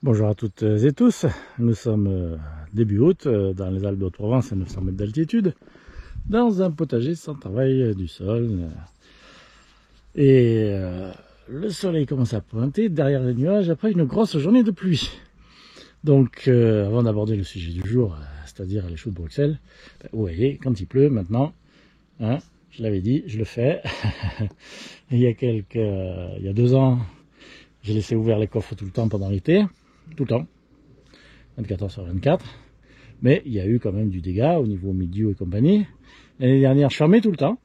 Bonjour à toutes et tous, nous sommes début août dans les Alpes de Haute-Provence à 900 mètres d'altitude, dans un potager sans travail du sol. Et le soleil commence à pointer derrière les nuages après une grosse journée de pluie. Donc avant d'aborder le sujet du jour, c'est-à-dire les choux de Bruxelles, vous voyez, quand il pleut maintenant, hein, je l'avais dit, je le fais. il y a 2 ans, j'ai laissé ouvert les coffres tout le temps pendant l'été. Tout le temps, 24h/24, mais il y a eu quand même du dégât au niveau milieu et compagnie. L'année dernière, je fermais tout le temps,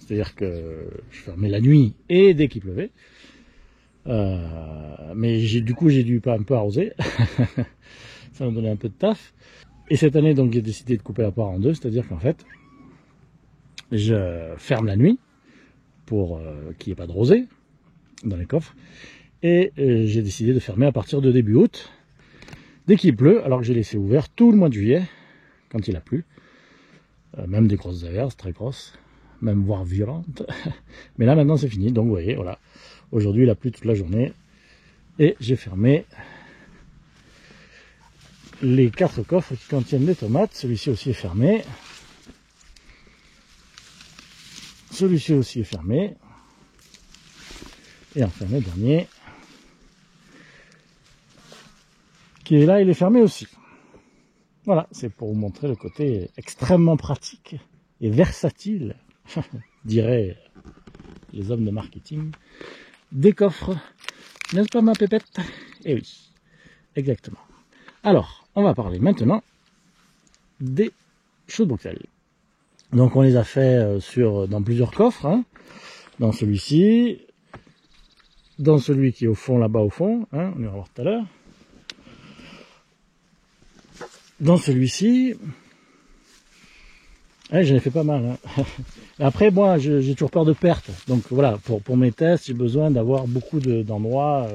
c'est-à-dire que je fermais la nuit et dès qu'il pleuvait, mais du coup j'ai dû un peu arroser, ça m'a donné un peu de taf. Et cette année donc j'ai décidé de couper la poire en deux, c'est-à-dire qu'en fait, je ferme la nuit pour qu'il n'y ait pas de rosée dans les coffres. Et j'ai décidé de fermer à partir de début août, dès qu'il pleut, alors que j'ai laissé ouvert tout le mois de juillet, quand il a plu, même des grosses averses, très grosses, même voire violentes. Mais là maintenant c'est fini, donc vous voyez, voilà, aujourd'hui il a plu toute la journée, et j'ai fermé les 4 coffres qui contiennent des tomates. Celui-ci aussi est fermé, celui-ci aussi est fermé, et enfin le dernier, qui est là, il est fermé aussi. Voilà, c'est pour vous montrer le côté extrêmement pratique et versatile, diraient les hommes de marketing, des coffres. N'est-ce pas ma pépette? Eh oui, exactement. Alors, on va parler maintenant des choux de Bruxelles. Donc on les a fait dans plusieurs coffres, hein. Dans celui-ci, dans celui qui est au fond, là-bas au fond, hein, on ira voir tout à l'heure. Dans celui-ci, ouais, j'en ai fait pas mal. Hein. Après, moi, j'ai toujours peur de perte. Donc voilà, pour mes tests, j'ai besoin d'avoir beaucoup d'endroits,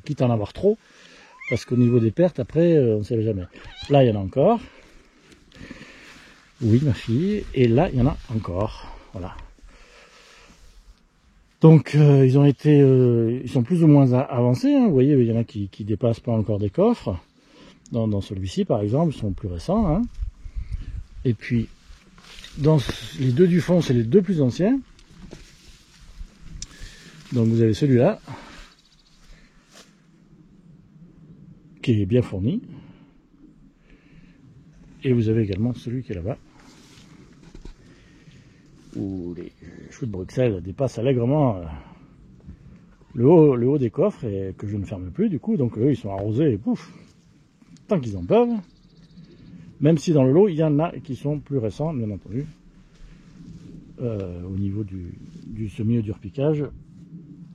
quitte à en avoir trop. Parce qu'au niveau des pertes, après, on ne sait jamais. Là, il y en a encore. Oui, ma fille. Et là, il y en a encore. Voilà. Donc, ils sont plus ou moins avancés. Hein. Vous voyez, il y en a qui dépassent pas encore des coffres. Dans celui-ci, par exemple, ils sont plus récents. Hein. Et puis, dans les 2 du fond, c'est les 2 plus anciens. Donc, vous avez celui-là, qui est bien fourni. Et vous avez également celui qui est là-bas, où les choux de Bruxelles dépassent allègrement le haut des coffres, et que je ne ferme plus, du coup. Donc, eux, ils sont arrosés, et pouf, tant qu'ils en peuvent, même si dans le lot il y en a qui sont plus récents, bien entendu, au niveau du semis ou du repiquage,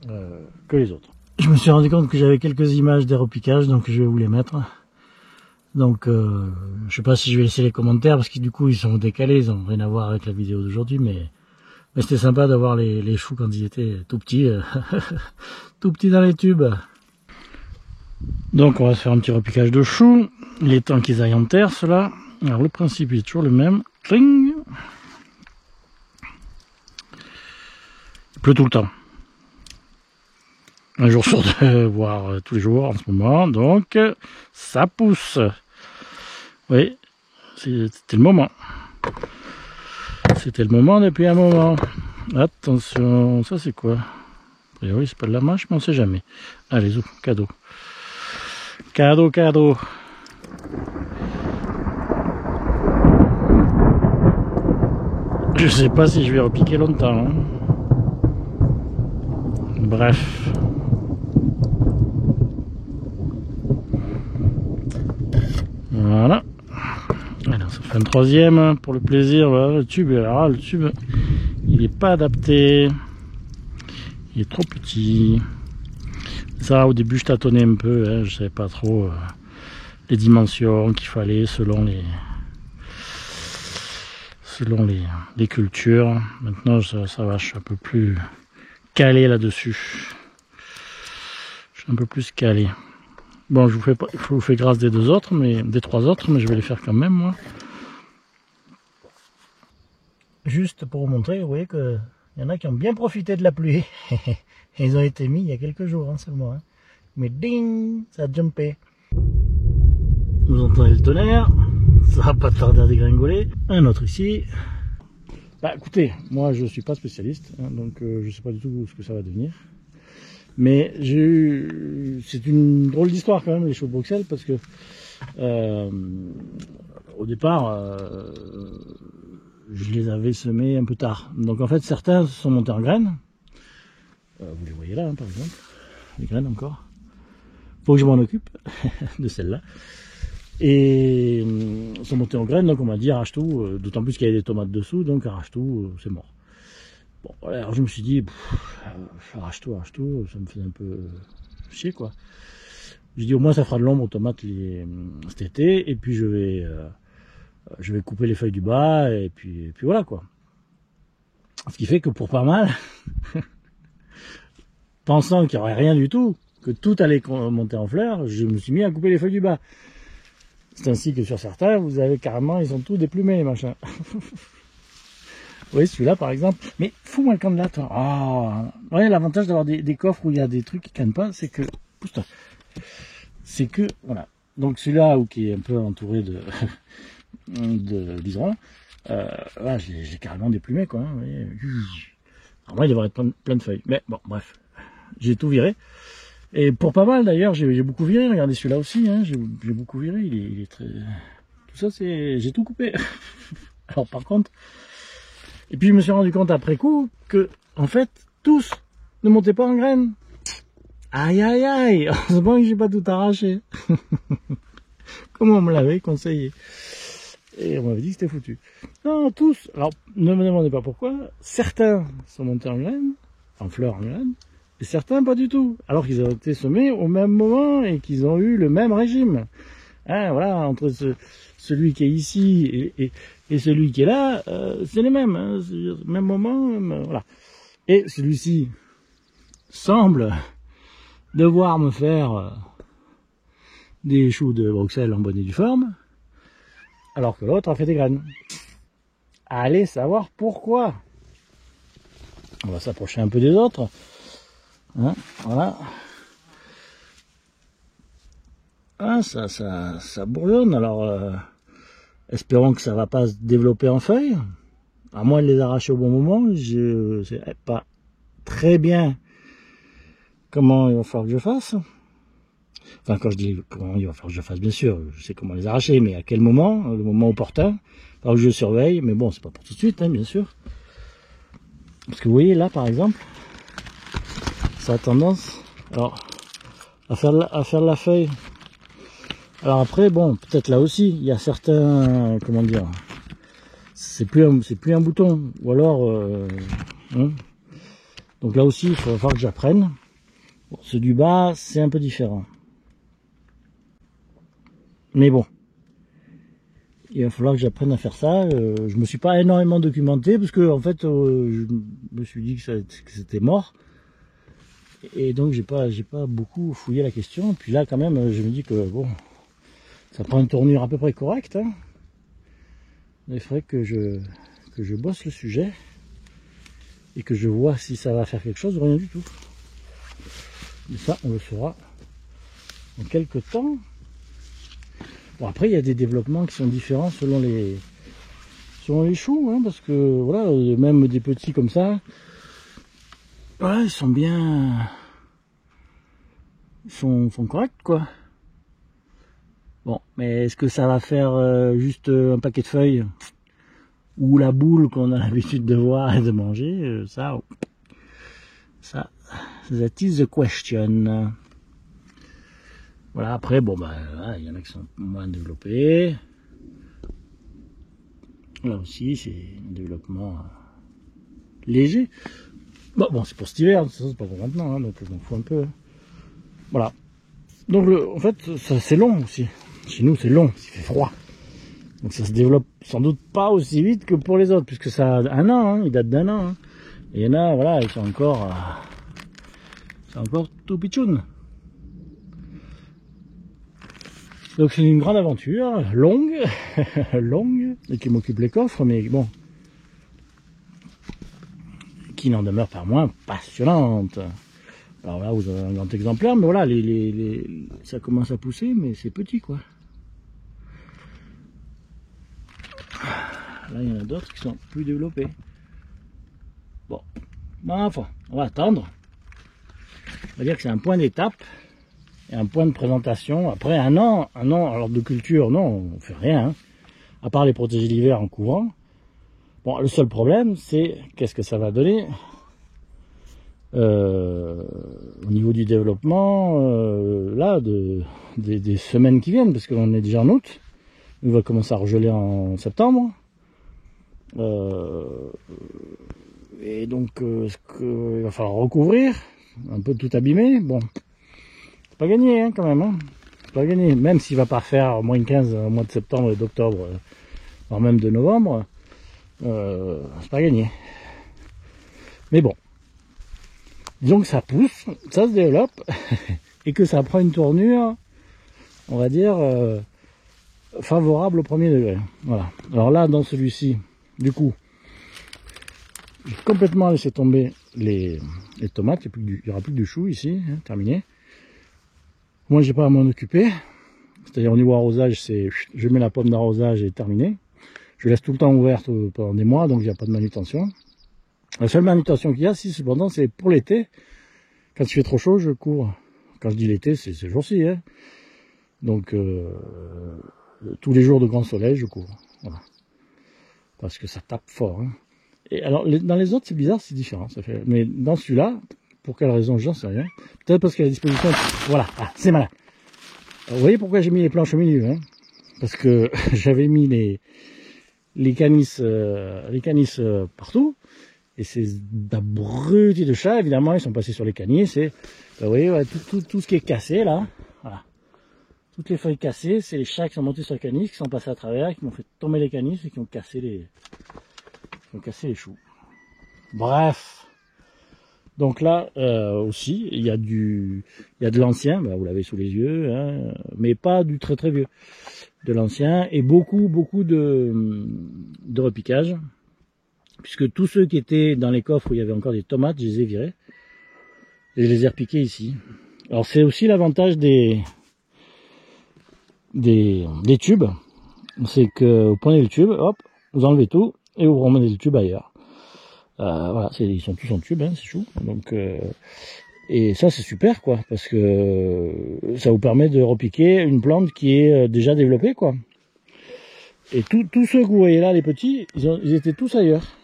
que les autres. Je me suis rendu compte que j'avais quelques images des repiquages, donc je vais vous les mettre. Donc je sais pas si je vais laisser les commentaires, parce que du coup ils sont décalés, ils n'ont rien à voir avec la vidéo d'aujourd'hui, mais c'était sympa d'avoir les choux quand ils étaient tout petits, tout petits dans les tubes. Donc on va se faire un petit repiquage de choux. Il est temps qu'ils aillent en terre, ceux-là. Alors le principe est toujours le même. Cling. Il pleut tout le temps. Un jour sur 2, voire tous les jours en ce moment. Donc ça pousse. Oui, c'était le moment. C'était le moment depuis un moment. Attention, ça c'est quoi? A priori c'est pas de la mâche, mais on sait jamais. Allez, cadeau. Cadeau. Je sais pas si je vais repiquer longtemps. Hein. Bref. Voilà. Alors ça fait un 3e pour le plaisir. Voilà, le tube, alors le tube, il est pas adapté. Il est trop petit. Ça, au début, je tâtonnais un peu, hein, je savais pas trop les dimensions qu'il fallait selon les cultures. Maintenant, ça va, je suis un peu plus calé là-dessus. Je suis un peu plus calé. Bon, je vous fais grâce des 3 autres, mais je vais les faire quand même, moi. Juste pour vous montrer, vous voyez que il y en a qui ont bien profité de la pluie. Ils ont été mis il y a quelques jours, hein, seulement. Hein. Mais ding, ça a jumpé. Vous entendez le tonnerre, ça va pas tarder à dégringoler. Un autre ici. Bah écoutez, moi je suis pas spécialiste, hein, donc je sais pas du tout ce que ça va devenir. Mais c'est une drôle d'histoire quand même, les choux de Bruxelles, parce que au départ, je les avais semés un peu tard. Donc en fait, certains sont montés en graines. Vous les voyez là, hein, par exemple, les graines encore. Faut que je m'en occupe de celles-là. Et sont montés en graines, donc on m'a dit arrache tout, d'autant plus qu'il y avait des tomates dessous, donc arrache tout, c'est mort. Bon, alors je me suis dit, arrache tout, ça me faisait un peu chier quoi. J'ai dit au moins ça fera de l'ombre aux tomates cet été, et puis je vais couper les feuilles du bas, et puis voilà quoi. Ce qui fait que pour pas mal, pensant qu'il n'y aurait rien du tout, que tout allait monter en fleurs, je me suis mis à couper les feuilles du bas. C'est ainsi que sur certains, vous avez carrément, ils sont tous déplumés les machins. Vous voyez celui-là par exemple, mais fous-moi le camp de là toi. Oh. Ouais, l'avantage d'avoir des coffres où il y a des trucs qui cannent pas, c'est que, pousse-toi, c'est que, voilà. Donc celui-là qui est un peu entouré de liserons, là j'ai carrément déplumé quoi. Hein, alors moi il devrait être plein de feuilles, mais bon bref, j'ai tout viré. Et pour pas mal d'ailleurs, j'ai beaucoup viré, regardez celui-là aussi, hein, j'ai beaucoup viré, il est très... Tout ça j'ai tout coupé. Alors par contre, et puis je me suis rendu compte après coup que, en fait, tous ne montaient pas en graines. Aïe aïe aïe, heureusement que j'ai pas tout arraché. Comme on me l'avait conseillé. Et on m'avait dit que c'était foutu. Non, tous, alors ne me demandez pas pourquoi, certains sont montés en graines, en fleurs en graines, et certains pas du tout, alors qu'ils ont été semés au même moment et qu'ils ont eu le même régime. Hein, voilà, entre celui qui est ici et celui qui est là, c'est les mêmes, hein, c'est le même moment, voilà. Et celui-ci semble devoir me faire des choux de Bruxelles en bonne et due forme, alors que l'autre a fait des graines. Allez savoir pourquoi. On va s'approcher un peu des autres. Hein, voilà. Ah, ça bourgeonne, alors espérons que ça va pas se développer en feuilles. À moins de les arracher au bon moment, je sais pas très bien comment il va falloir que je fasse. Enfin, quand je dis comment il va falloir que je fasse, bien sûr, je sais comment les arracher, mais à quel moment, le moment opportun, alors que je surveille, mais bon, c'est pas pour tout de suite, hein, bien sûr. Parce que vous voyez là, par exemple, ça a tendance, alors, à faire la feuille. Alors après, bon, peut-être là aussi, il y a certains, comment dire, c'est plus un bouton, ou alors, hein. Donc là aussi, il va falloir que j'apprenne. Bon, ceux du bas, c'est un peu différent. Mais bon, il va falloir que j'apprenne à faire ça. Je me suis pas énormément documenté, parce que en fait, je me suis dit que c'était mort. Et donc j'ai pas beaucoup fouillé la question. Puis là, quand même, je me dis que bon, ça prend une tournure à peu près correcte. Hein. Il faudrait que je bosse le sujet et que je vois si ça va faire quelque chose ou rien du tout. Mais ça, on le saura en quelques temps. Bon, après, il y a des développements qui sont différents selon les choux, hein, parce que voilà, même des petits comme ça, voilà, ils sont bien, ils sont corrects, quoi. Bon, mais est-ce que ça va faire juste un paquet de feuilles ou la boule qu'on a l'habitude de voir et de manger, ça, that is the question. Voilà, après, bon, bah, il y en a qui sont moins développés. Là aussi, c'est un développement léger. Bon, c'est pour cet hiver, c'est pas pour maintenant, hein, donc je m'en fous un peu. Voilà. Donc, en fait, ça c'est long aussi. Chez nous, c'est long, il fait froid. Donc ça se développe sans doute pas aussi vite que pour les autres, puisque ça a un an, hein, il date d'un an. Hein. Et il y en a, voilà, ils sont encore, c'est encore tout pitchoun. Donc c'est une grande aventure, longue, longue, et qui m'occupe les coffres, mais bon, qui n'en demeure pas moins passionnante. Alors là, vous avez un grand exemplaire, mais voilà, ça commence à pousser, mais c'est petit, quoi. Là, il y en a d'autres qui sont plus développés. Bon, enfin, on va attendre. On va dire que c'est un point d'étape et un point de présentation. Après un an alors de culture, non, on fait rien, hein, à part les protéger l'hiver en couvrant. Bon, le seul problème, c'est qu'est-ce que ça va donner au niveau du développement, là, des semaines qui viennent, parce qu'on est déjà en août. On va commencer à regeler en septembre. Et donc, il va falloir recouvrir, un peu tout abîmer. Bon, c'est pas gagné, hein, quand même. Hein. C'est pas gagné, même s'il va pas faire moins 15 au mois de septembre et d'octobre, voire même de novembre. C'est pas gagné. Mais bon. Disons que ça pousse, ça se développe, et que ça prend une tournure, on va dire, favorable au premier degré. Voilà. Alors là, dans celui-ci, du coup, j'ai complètement laissé tomber les tomates, il n'y aura plus que du chou ici, hein, terminé. Moi, j'ai pas à m'en occuper, c'est-à-dire au niveau arrosage, je mets la pomme d'arrosage et terminé. Je laisse tout le temps ouverte pendant des mois, donc il n'y a pas de manutention. La seule manutention qu'il y a, si cependant, c'est pour l'été. Quand il fait trop chaud, je couvre. Quand je dis l'été, c'est ce jour-ci. Hein. Donc, tous les jours de grand soleil, je couvre. Voilà. Parce que ça tape fort. Hein. Et alors, dans les autres, c'est bizarre, c'est différent. Ça fait... Mais dans celui-là, pour quelle raison, j'en sais rien. Peut-être parce qu'à la disposition... Voilà, ah, c'est malin. Alors, vous voyez pourquoi j'ai mis les planches au milieu, hein. Parce que j'avais mis les canisses partout. Et ces abrutis de chats, évidemment, ils sont passés sur les caniers. C'est, vous voyez, ouais, tout ce qui est cassé, là. Voilà. Toutes les feuilles cassées, c'est les chats qui sont montés sur les canisses, qui sont passés à travers, qui m'ont fait tomber les canisses et qui ont cassé les choux. Bref. Donc là, aussi, il y a de l'ancien, bah, vous l'avez sous les yeux, hein, mais pas du très très vieux. De l'ancien et beaucoup de repiquage. Puisque tous ceux qui étaient dans les coffres où il y avait encore des tomates, je les ai virés. Et je les ai repiqués ici. Alors c'est aussi l'avantage des tubes. C'est que vous prenez le tube, hop, vous enlevez tout, et vous remettez le tube ailleurs. Voilà, ils sont tous en tube, hein, c'est chou. Donc, et ça c'est super, quoi, parce que ça vous permet de repiquer une plante qui est déjà développée, quoi. Et tous ceux que vous voyez là, les petits, ils étaient tous ailleurs.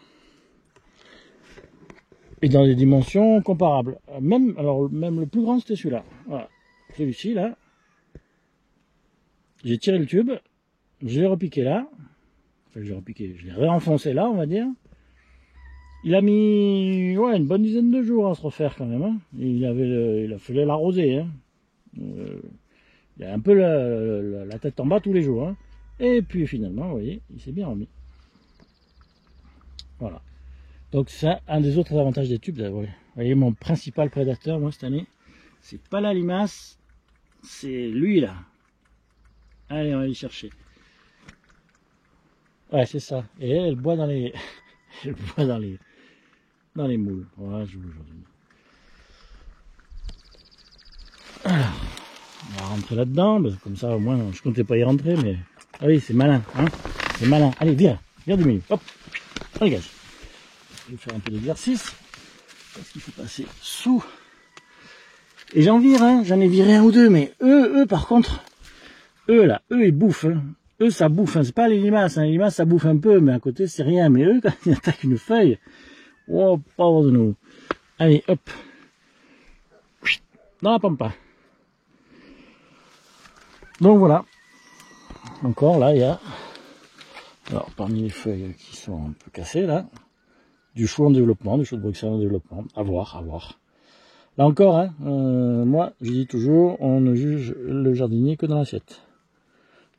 Et dans des dimensions comparables. Même le plus grand, c'était celui-là. Voilà. Celui-ci, là. J'ai tiré le tube. Je l'ai repiqué là. Enfin, je l'ai réenfoncé là, on va dire. Il a mis une bonne dizaine de jours à se refaire quand même. Hein. Il a fallu l'arroser. Hein. Il a un peu la tête en bas tous les jours. Hein. Et puis finalement, vous voyez, il s'est bien remis. Voilà. Donc c'est un des autres avantages des tubes. Vous voyez, mon principal prédateur, moi, cette année, c'est pas la limace, c'est lui, là. Allez, on va aller chercher. Ouais, c'est ça. Et elle boit dans les... elle boit dans les moules. Voilà, je vous aujourd'hui. Alors, on va rentrer là-dedans. Comme ça, au moins, je comptais pas y rentrer, mais... Ah oui, c'est malin, hein. C'est malin. Allez, viens du milieu. Hop, on dégage. Je vais faire un peu d'exercice parce qu'il faut passer sous. Et j'en vire, hein, j'en ai viré un ou deux, mais eux par contre, eux ils bouffent. Hein. Eux ça bouffe, hein. C'est pas les limaces, hein. Les limaces ça bouffe un peu, mais à côté c'est rien. Mais eux quand ils attaquent une feuille, oh pauvre de nous. Allez hop, dans la pampa. Donc voilà. Encore là il y a, alors parmi les feuilles qui sont un peu cassées là. Du chou en développement, du chou de Bruxelles en développement, à voir. Là encore, hein, moi, je dis toujours, on ne juge le jardinier que dans l'assiette.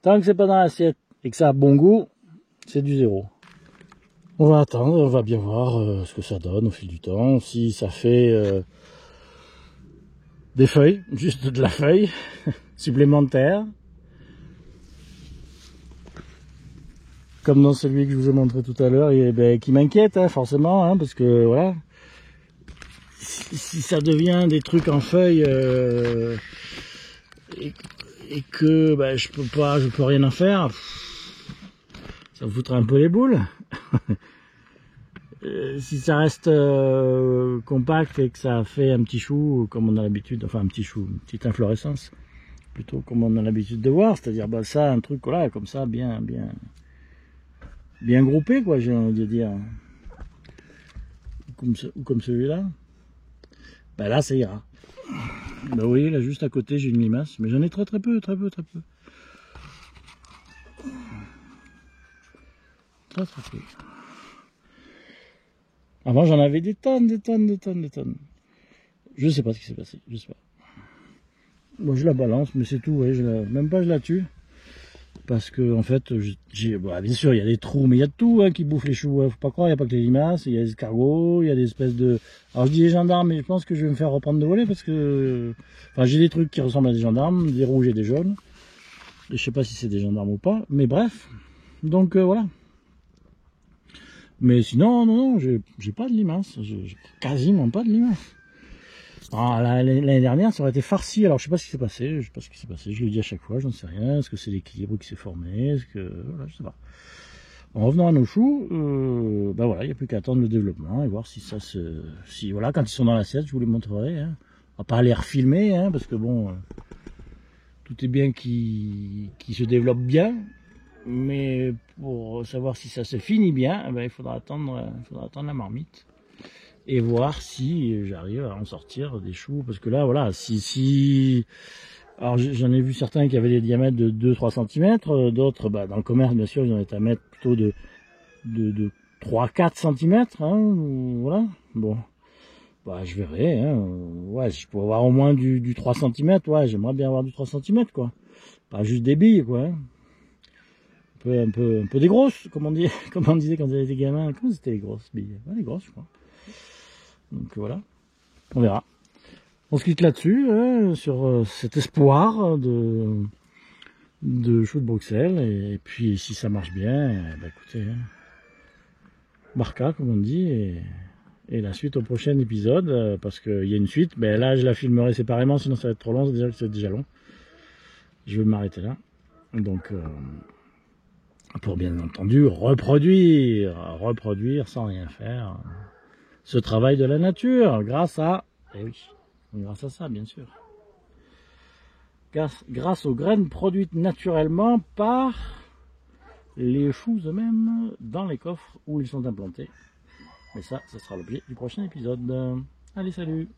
Tant que c'est pas dans l'assiette et que ça a bon goût, c'est du zéro. On va attendre, on va bien voir ce que ça donne au fil du temps, si ça fait des feuilles, juste de la feuille supplémentaire. Comme dans celui que je vous ai montré tout à l'heure, et qui m'inquiète, hein, forcément, hein, parce que voilà, si ça devient des trucs en feuilles et que je peux rien en faire, ça me foutrait un peu les boules. Si ça reste compact et que ça fait un petit chou, comme on a l'habitude, enfin un petit chou, une petite inflorescence, plutôt comme on a l'habitude de voir, c'est-à-dire bah, ça, un truc voilà, comme ça, bien groupé, quoi, j'ai envie de dire, ou comme celui-là, bah là ça ira. Bah oui, là juste à côté j'ai une limace, mais j'en ai très peu. Très peu. Avant j'en avais des tonnes. Je sais pas ce qui s'est passé, je sais pas. Moi je la balance, mais c'est tout, ouais, même pas je la tue. Parce que en fait, bah, bien sûr il y a des trous, mais il y a de tout hein, qui bouffe les choux, hein. Faut pas croire, il n'y a pas que les limaces, il y a des escargots, il y a des espèces de... Alors je dis les gendarmes, mais je pense que je vais me faire reprendre de voler parce que... Enfin j'ai des trucs qui ressemblent à des gendarmes, des rouges et des jaunes. Et je sais pas si c'est des gendarmes ou pas, mais bref. Donc voilà. Mais sinon, non, j'ai pas de limaces, j'ai quasiment pas de limaces. L'année dernière, ça aurait été farci. Alors, je sais pas ce qui s'est passé. Je le dis à chaque fois, j'en sais rien. Est-ce que c'est l'équilibre qui s'est formé? Est-ce que, voilà, je sais pas. En revenant à nos choux, ben voilà, il n'y a plus qu'à attendre le développement et voir si ça se, si voilà, quand ils sont dans l'assiette, je vous les montrerai. Hein. On va pas les refilmer, hein, parce que bon, tout est bien qui se développe bien, mais pour savoir si ça se finit bien, ben, il faudra attendre la marmite. Et voir si j'arrive à en sortir des choux, parce que là voilà, alors j'en ai vu certains qui avaient des diamètres de 2-3 cm, d'autres bah, dans le commerce bien sûr ils en étaient à mettre plutôt de 3-4 cm, hein, voilà, bon, bah je verrai, hein, ouais, si je peux avoir au moins du 3 cm, ouais, j'aimerais bien avoir du 3 cm quoi, pas juste des billes quoi, hein. Un peu des grosses, comme on disait quand on était des gamins, comment c'était les grosses billes, ouais, les grosses je crois. Donc voilà, on verra. On se quitte là-dessus, hein, sur cet espoir de choux de Bruxelles. Et puis si ça marche bien, bah écoutez, hein, Barca comme on dit, et la suite au prochain épisode, parce qu'il y a une suite. Mais là je la filmerai séparément, sinon ça va être trop long, c'est déjà long. Je vais m'arrêter là. Donc pour bien entendu reproduire sans rien faire ce travail de la nature, grâce à ça, bien sûr. Grâce aux graines produites naturellement par les choux eux-mêmes dans les coffres où ils sont implantés. Mais ça sera l'objet du prochain épisode. Allez, salut!